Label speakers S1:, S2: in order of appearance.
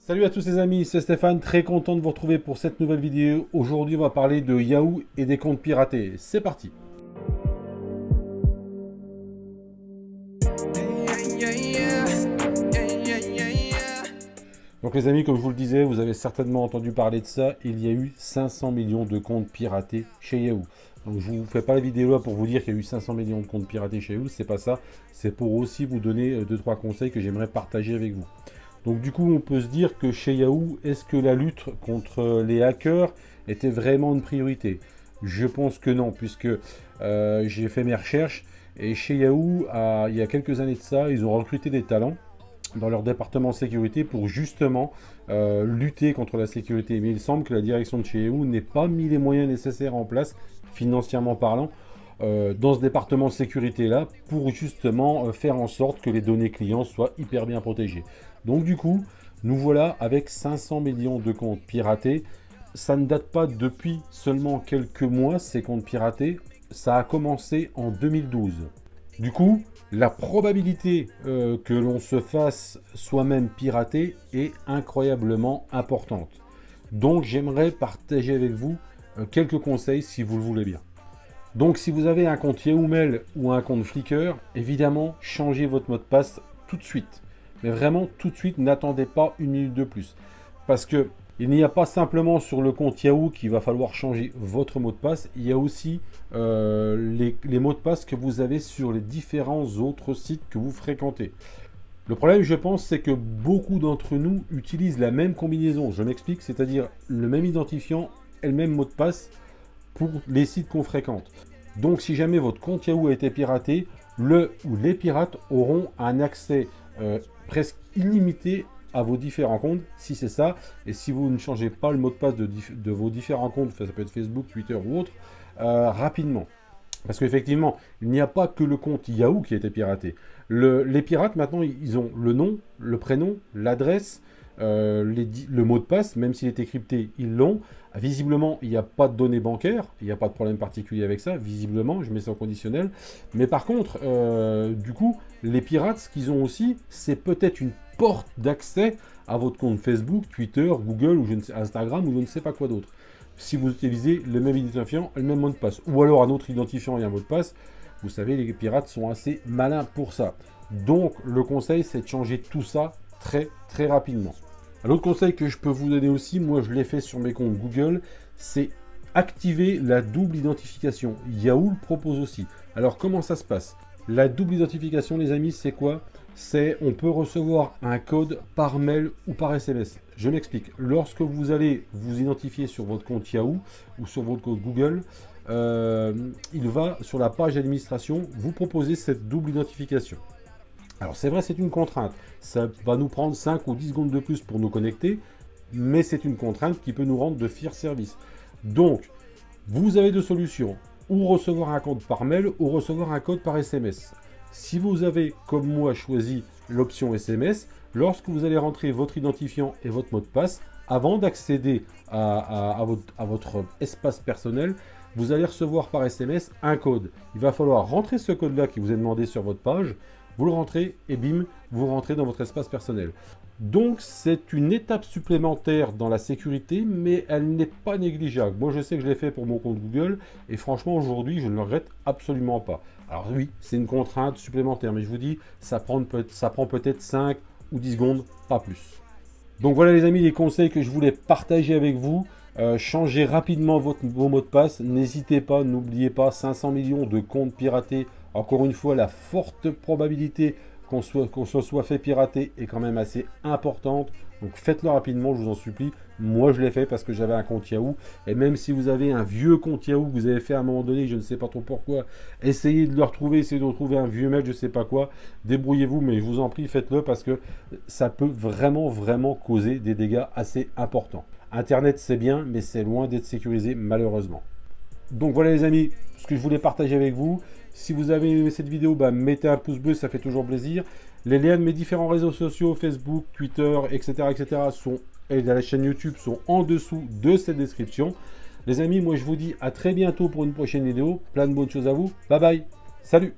S1: Salut à tous les amis, c'est Stéphane, très content de vous retrouver pour cette nouvelle vidéo. Aujourd'hui on va parler de Yahoo et des comptes piratés. C'est parti. Donc les amis, comme je vous le disais, vous avez certainement entendu parler de ça. Il y a eu 500 millions de comptes piratés chez Yahoo. Donc je ne vous fais pas la vidéo là pour vous dire qu'il y a eu 500 millions de comptes piratés chez Yahoo, c'est pas ça. C'est pour aussi vous donner 2-3 conseils que j'aimerais partager avec vous. Donc du coup, on peut se dire que chez Yahoo, est-ce que la lutte contre les hackers était vraiment une priorité? Je pense que non, puisque j'ai fait mes recherches et chez Yahoo, il y a quelques années de ça, ils ont recruté des talents dans leur département sécurité pour justement lutter contre la sécurité. Mais il semble que la direction de chez Yahoo n'ait pas mis les moyens nécessaires en place, financièrement parlant, dans ce département sécurité-là, pour justement faire en sorte que les données clients soient hyper bien protégées. Donc du coup, nous voilà avec 500 millions de comptes piratés. Ça ne date pas depuis seulement quelques mois, ces comptes piratés. Ça a commencé en 2012. Du coup, la probabilité que l'on se fasse soi-même pirater est incroyablement importante. Donc j'aimerais partager avec vous quelques conseils si vous le voulez bien. Donc si vous avez un compte Yahoo Mail ou un compte Flickr, évidemment, changez votre mot de passe tout de suite. Mais vraiment tout de suite, n'attendez pas une minute de plus. Parce que il n'y a pas simplement sur le compte Yahoo qu'il va falloir changer votre mot de passe, il y a aussi les mots de passe que vous avez sur les différents autres sites que vous fréquentez. Le problème, je pense, c'est que beaucoup d'entre nous utilisent la même combinaison. Je m'explique, c'est-à-dire le même identifiant et le même mot de passe pour les sites qu'on fréquente. Donc si jamais votre compte Yahoo a été piraté, le ou les pirates auront un accès presque illimité à vos différents comptes, si c'est ça, et si vous ne changez pas le mot de passe de vos différents comptes, ça peut être Facebook, Twitter ou autre, rapidement. Parce qu'effectivement, il n'y a pas que le compte Yahoo qui a été piraté. Les pirates, maintenant, ils ont le nom, le prénom, l'adresse, le mot de passe, même s'il est crypté, ils l'ont. Visiblement, il n'y a pas de données bancaires, il n'y a pas de problème particulier avec ça, visiblement, je mets ça en conditionnel. Mais par contre, du coup, les pirates, ce qu'ils ont aussi, c'est peut-être une porte d'accès à votre compte Facebook, Twitter, Google, ou Instagram, ou je ne sais pas quoi d'autre. Si vous utilisez le même identifiant et le même mot de passe. Ou alors un autre identifiant et un mot de passe. Vous savez, les pirates sont assez malins pour ça. Donc, le conseil, c'est de changer tout ça très, très rapidement. Un autre conseil que je peux vous donner aussi, moi je l'ai fait sur mes comptes Google, c'est activer la double identification. Yahoo le propose aussi. Alors, comment ça se passe? La double identification, les amis, c'est quoi? C'est on peut recevoir un code par mail ou par SMS. Je m'explique. Lorsque vous allez vous identifier sur votre compte Yahoo ou sur votre compte Google, il va sur la page d'administration vous proposer cette double identification. Alors c'est vrai, c'est une contrainte. Ça va nous prendre 5 ou 10 secondes de plus pour nous connecter, mais c'est une contrainte qui peut nous rendre de fiers services. Donc, vous avez deux solutions. Ou recevoir un code par mail ou recevoir un code par SMS. Si vous avez, comme moi, choisi l'option SMS, lorsque vous allez rentrer votre identifiant et votre mot de passe, avant d'accéder à votre espace personnel, vous allez recevoir par SMS un code. Il va falloir rentrer ce code-là qui vous est demandé sur votre page, vous le rentrez et bim, vous rentrez dans votre espace personnel. Donc c'est une étape supplémentaire dans la sécurité, mais elle n'est pas négligeable. Moi je sais que je l'ai fait pour mon compte Google, et franchement aujourd'hui je ne le regrette absolument pas. Alors oui, c'est une contrainte supplémentaire, mais je vous dis, ça prend peut-être 5 ou 10 secondes, pas plus. Donc voilà les amis, les conseils que je voulais partager avec vous. Changez rapidement vos mots de passe, n'hésitez pas, n'oubliez pas, 500 millions de comptes piratés. Encore une fois, la forte probabilité qu'on se soit fait pirater est quand même assez importante. Donc faites-le rapidement, je vous en supplie. Moi, je l'ai fait parce que j'avais un compte Yahoo. Et même si vous avez un vieux compte Yahoo que vous avez fait à un moment donné, je ne sais pas trop pourquoi, essayez de le retrouver, essayez de retrouver un vieux mail, je ne sais pas quoi. Débrouillez-vous, mais je vous en prie, faites-le parce que ça peut vraiment, vraiment causer des dégâts assez importants. Internet, c'est bien, mais c'est loin d'être sécurisé, malheureusement. Donc voilà les amis, ce que je voulais partager avec vous. Si vous avez aimé cette vidéo, mettez un pouce bleu, ça fait toujours plaisir. Les liens de mes différents réseaux sociaux, Facebook, Twitter, etc. et de la chaîne YouTube sont en dessous de cette description. Les amis, moi je vous dis à très bientôt pour une prochaine vidéo. Plein de bonnes choses à vous. Bye bye. Salut.